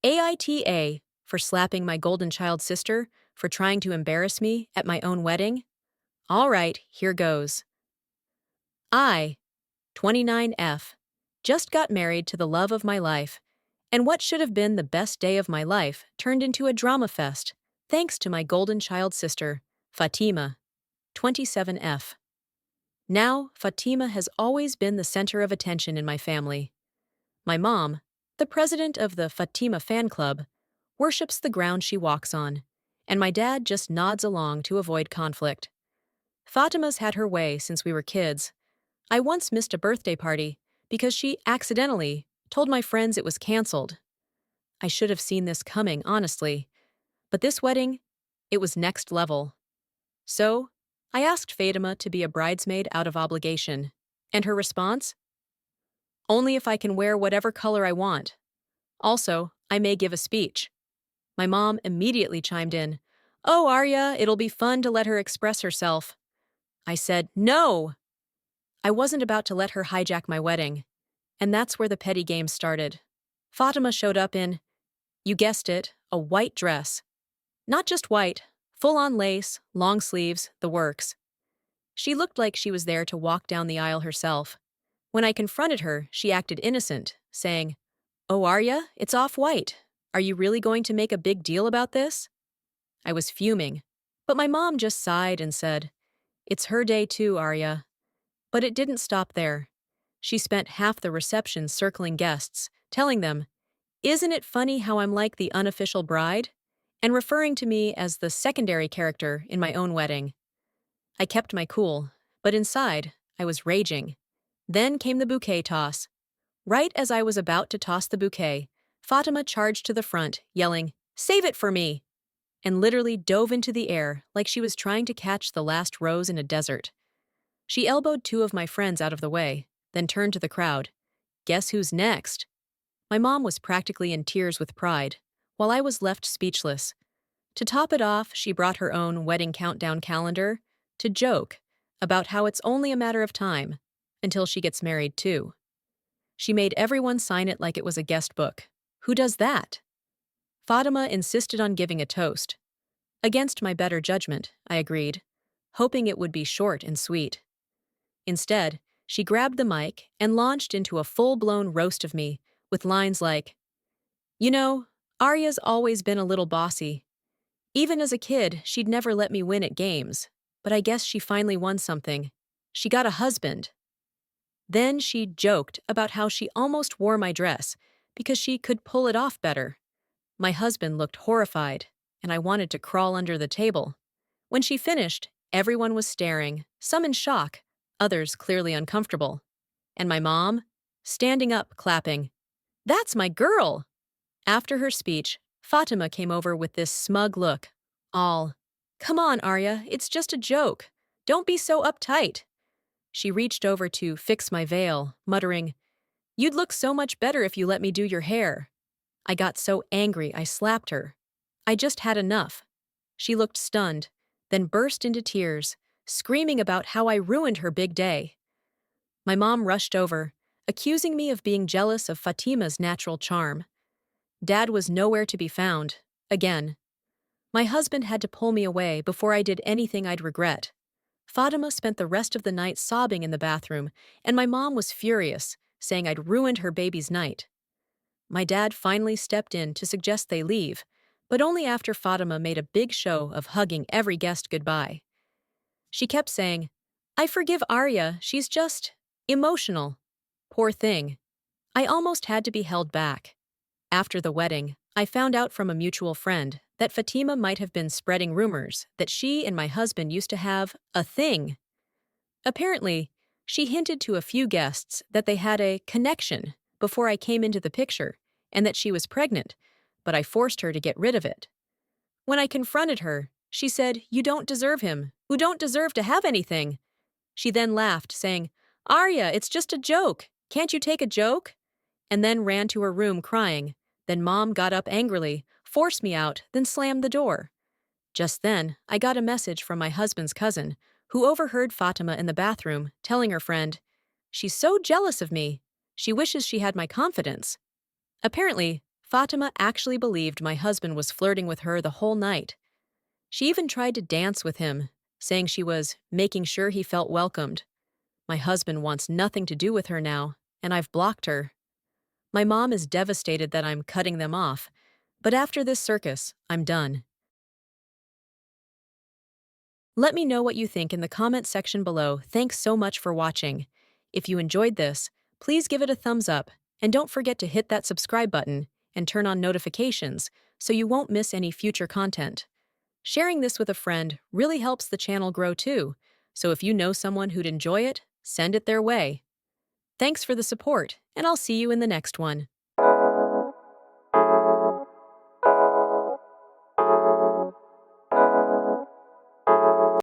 AITA for slapping my golden child sister for trying to embarrass me at my own wedding? All right, here goes. I, 29F, just got married to the love of my life, and what should have been the best day of my life turned into a drama fest, thanks to my golden child sister, Fatima, 27F. Now, Fatima has always been the center of attention in my family. My mom, the president of the Fatima fan club, worships the ground she walks on, and my dad just nods along to avoid conflict. Fatima's had her way since we were kids. I once missed a birthday party because she accidentally told my friends it was canceled. I should have seen this coming, honestly. But this wedding, it was next level. So, I asked Fatima to be a bridesmaid out of obligation. And her response? Only if I can wear whatever color I want. Also, I may give a speech. My mom immediately chimed in. Oh, Arya, it'll be fun to let her express herself. I said, no! I wasn't about to let her hijack my wedding. And that's where the petty games started. Fatima showed up in, you guessed it, a white dress. Not just white, full-on lace, long sleeves, the works. She looked like she was there to walk down the aisle herself. When I confronted her, she acted innocent, saying, Oh, Arya, it's off-white. Are you really going to make a big deal about this? I was fuming, but my mom just sighed and said, It's her day too, Arya. But it didn't stop there. She spent half the reception circling guests, telling them, Isn't it funny how I'm like the unofficial bride? And referring to me as the secondary character in my own wedding. I kept my cool, but inside, I was raging. Then came the bouquet toss. Right as I was about to toss the bouquet, Fatima charged to the front, yelling, Save it for me! And literally dove into the air like she was trying to catch the last rose in a desert. She elbowed two of my friends out of the way, then turned to the crowd. Guess who's next? My mom was practically in tears with pride, while I was left speechless. To top it off, she brought her own wedding countdown calendar to joke about how it's only a matter of time until she gets married too. She made everyone sign it like it was a guest book. Who does that? Fatima insisted on giving a toast. Against my better judgment, I agreed, hoping it would be short and sweet. Instead, she grabbed the mic and launched into a full-blown roast of me with lines like, You know, Arya's always been a little bossy. Even as a kid, she'd never let me win at games, but I guess she finally won something. She got a husband. Then she joked about how she almost wore my dress because she could pull it off better. My husband looked horrified, and I wanted to crawl under the table. When she finished, everyone was staring, some in shock, others clearly uncomfortable. And my mom, standing up, clapping. That's my girl! After her speech, Fatima came over with this smug look. All, Come on, Arya, it's just a joke. Don't be so uptight. She reached over to fix my veil, muttering, You'd look so much better if you let me do your hair. I got so angry I slapped her. I just had enough. She looked stunned, then burst into tears, screaming about how I ruined her big day. My mom rushed over, accusing me of being jealous of Fatima's natural charm. Dad was nowhere to be found, again. My husband had to pull me away before I did anything I'd regret. Fatima spent the rest of the night sobbing in the bathroom, and my mom was furious, saying I'd ruined her baby's night. My dad finally stepped in to suggest they leave, but only after Fatima made a big show of hugging every guest goodbye. She kept saying, I forgive Arya, she's just emotional. Poor thing. I almost had to be held back. After the wedding, I found out from a mutual friend that Fatima might have been spreading rumors that she and my husband used to have a thing. Apparently, she hinted to a few guests that they had a connection before I came into the picture and that she was pregnant, but I forced her to get rid of it. When I confronted her, she said, You don't deserve him, who don't deserve to have anything. She then laughed, saying, Arya, it's just a joke. Can't you take a joke? And then ran to her room crying. Then Mom got up angrily, forced me out, then slammed the door. Just then, I got a message from my husband's cousin, who overheard Fatima in the bathroom, telling her friend, She's so jealous of me. She wishes she had my confidence. Apparently, Fatima actually believed my husband was flirting with her the whole night. She even tried to dance with him, saying she was making sure he felt welcomed. My husband wants nothing to do with her now, and I've blocked her. My mom is devastated that I'm cutting them off, but after this circus, I'm done. Let me know what you think in the comment section below. Thanks so much for watching. If you enjoyed this, please give it a thumbs up, and don't forget to hit that subscribe button and turn on notifications so you won't miss any future content. Sharing this with a friend really helps the channel grow too, so if you know someone who'd enjoy it, send it their way. Thanks for the support, and I'll see you in the next one.